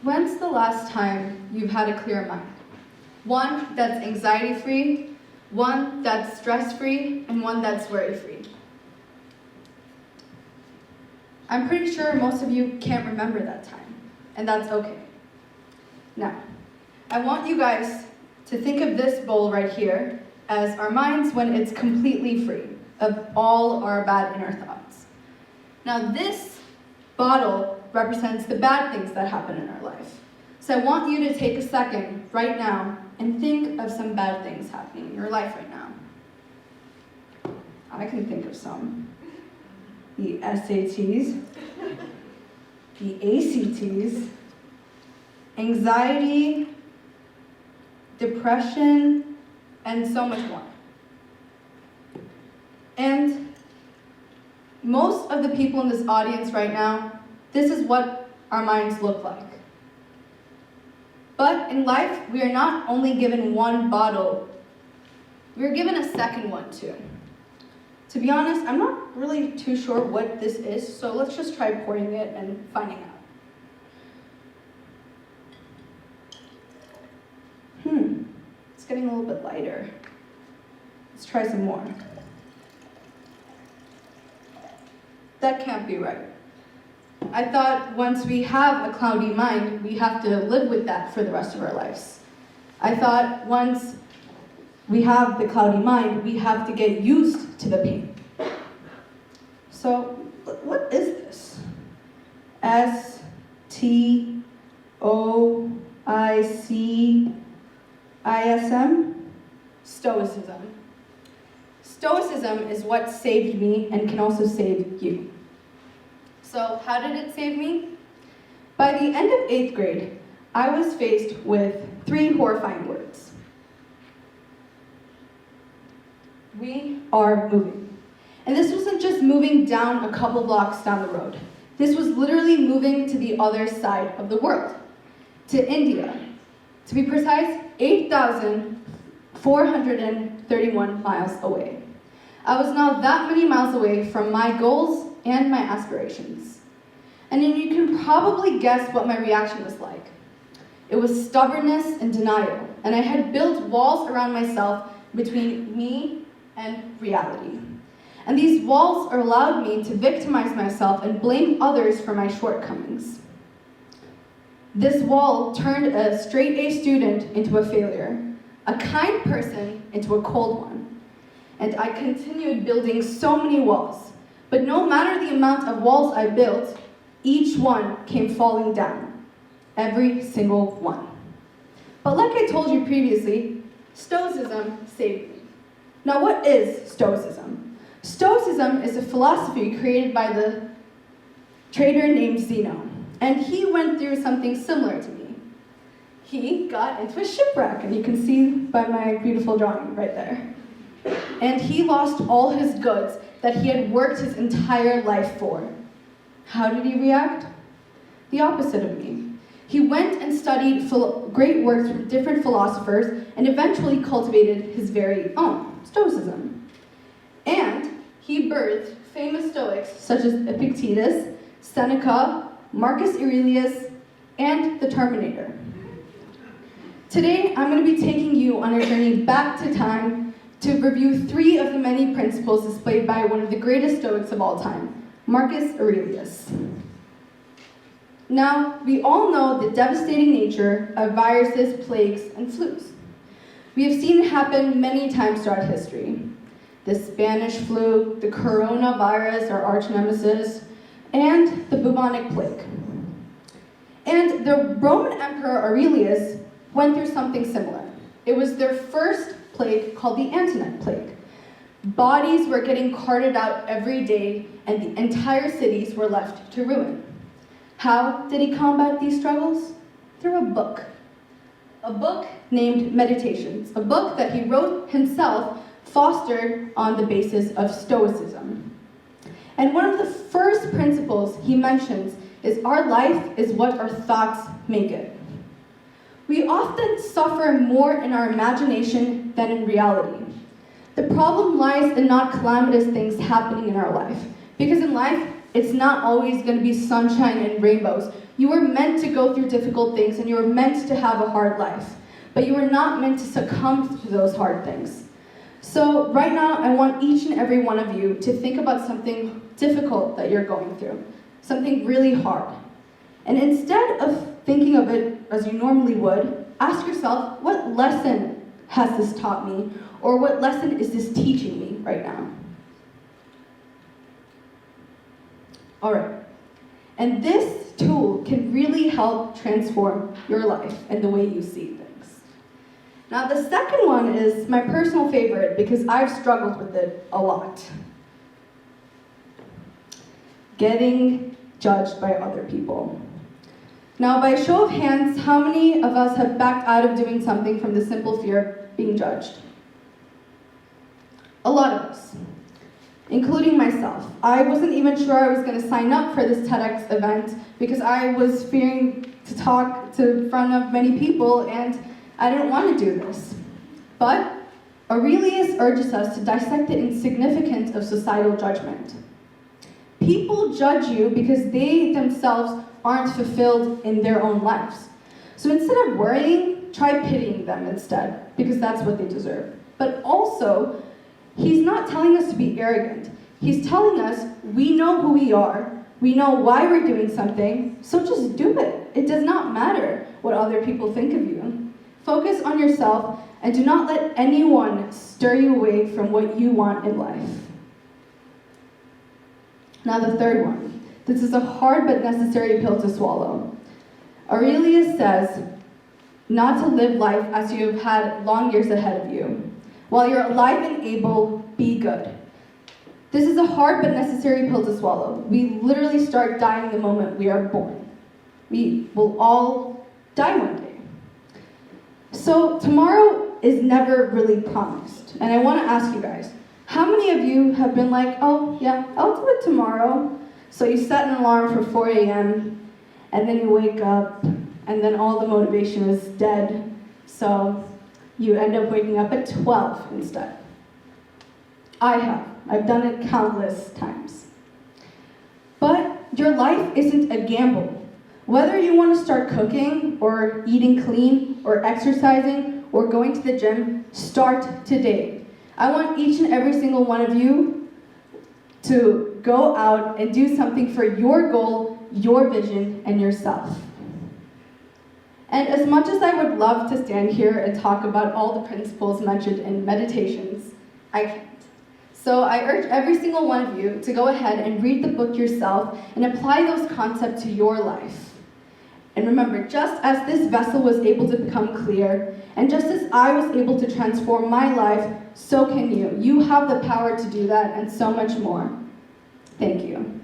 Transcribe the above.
When's the last time you've had a clear mind? One that's anxiety-free, one that's stress-free, and one that's worry-free. I'm pretty sure most of you can't remember that time, and that's okay. Now, I want you guys to think of this bowl right here as our minds when it's completely free of all our bad inner thoughts. Now, this bottle represents the bad things that happen in our life. So I want you to take a second right now and think of some bad things happening in your life right now. I can think of some. The SATs, the ACTs, anxiety, depression, and so much more. And most of the people in this audience right now, this is what our minds look like. But in life, we are not only given one bottle, we are given a second one too. To be honest, I'm not really too sure what this is, so let's just try pouring it and finding out. It's getting a little bit lighter. Let's try some more. That can't be right. I thought once we have a cloudy mind, we have to live with that for the rest of our lives. I thought once we have the cloudy mind, we have to get used to the pain. So, what is this? Stoicism? Stoicism. Stoicism is what saved me and can also save you. So, how did it save me? By the end of 8th grade, I was faced with 3 horrifying words. We are moving. And this wasn't just moving down a couple blocks down the road. This was literally moving to the other side of the world, to India. To be precise, 8,431 miles away. I was now that many miles away from my goals and my aspirations. And then you can probably guess what my reaction was like. It was stubbornness and denial, and I had built walls around myself between me and reality. And these walls allowed me to victimize myself and blame others for my shortcomings. This wall turned a straight A student into a failure, a kind person into a cold one. And I continued building so many walls. But no matter the amount of walls I built, each one came falling down. Every single one. But like I told you previously, Stoicism saved me. Now what is Stoicism? Stoicism is a philosophy created by the trader named Zeno. And he went through something similar to me. He got into a shipwreck, and you can see by my beautiful drawing right there. And he lost all his goods that he had worked his entire life for. How did he react? The opposite of me. He went and studied great works from different philosophers and eventually cultivated his very own, Stoicism. And he birthed famous Stoics such as Epictetus, Seneca, Marcus Aurelius, and the Terminator. Today, I'm going to be taking you on a journey back to time to review 3 of the many principles displayed by one of the greatest Stoics of all time, Marcus Aurelius. Now, we all know the devastating nature of viruses, plagues, and flus. We have seen it happen many times throughout history. The Spanish flu, the coronavirus, our arch nemesis, and the bubonic plague. And the Roman Emperor Aurelius went through something similar. It was their first plague called the Antonine Plague. Bodies were getting carted out every day, and the entire cities were left to ruin. How did he combat these struggles? Through a book. A book named Meditations, a book that he wrote himself, fostered on the basis of Stoicism. And one of the first principles he mentions is our life is what our thoughts make it. We often suffer more in our imagination than in reality. The problem lies in not calamitous things happening in our life. Because in life, it's not always going to be sunshine and rainbows. You were meant to go through difficult things, and you were meant to have a hard life. But you were not meant to succumb to those hard things. So right now, I want each and every one of you to think about something difficult that you're going through, something really hard. And instead of thinking of it as you normally would, ask yourself, what lesson has this taught me? Or what lesson is this teaching me right now? All right. And this tool can really help transform your life and the way you see things. Now, the second one is my personal favorite because I've struggled with it a lot. Getting judged by other people. Now, by a show of hands, how many of us have backed out of doing something from the simple fear of being judged? A lot of us, including myself. I wasn't even sure I was going to sign up for this TEDx event because I was fearing to talk in front of many people, and I didn't want to do this. But Aurelius urges us to dissect the insignificance of societal judgment. People judge you because they themselves aren't fulfilled in their own lives. So instead of worrying, try pitying them instead, because that's what they deserve. But also, he's not telling us to be arrogant. He's telling us we know who we are, we know why we're doing something, so just do it. It does not matter what other people think of you. Focus on yourself and do not let anyone stir you away from what you want in life. Now the third one. This is a hard but necessary pill to swallow. Aurelius says not to live life as you have had long years ahead of you. While you're alive and able, be good. This is a hard but necessary pill to swallow. We literally start dying the moment we are born. We will all die one day. So tomorrow is never really promised. And I want to ask you guys, how many of you have been like, oh yeah, I'll do it tomorrow? So you set an alarm for 4 a.m., and then you wake up, and then all the motivation is dead. So you end up waking up at 12 instead. I have. I've done it countless times. But your life isn't a gamble. Whether you want to start cooking, or eating clean, or exercising, or going to the gym, start today. I want each and every single one of you to go out and do something for your goal, your vision, and yourself. And as much as I would love to stand here and talk about all the principles mentioned in meditations, I can't. So I urge every single one of you to go ahead and read the book yourself and apply those concepts to your life. And remember, just as this vessel was able to become clear, and just as I was able to transform my life, so can you. You have the power to do that and so much more. Thank you.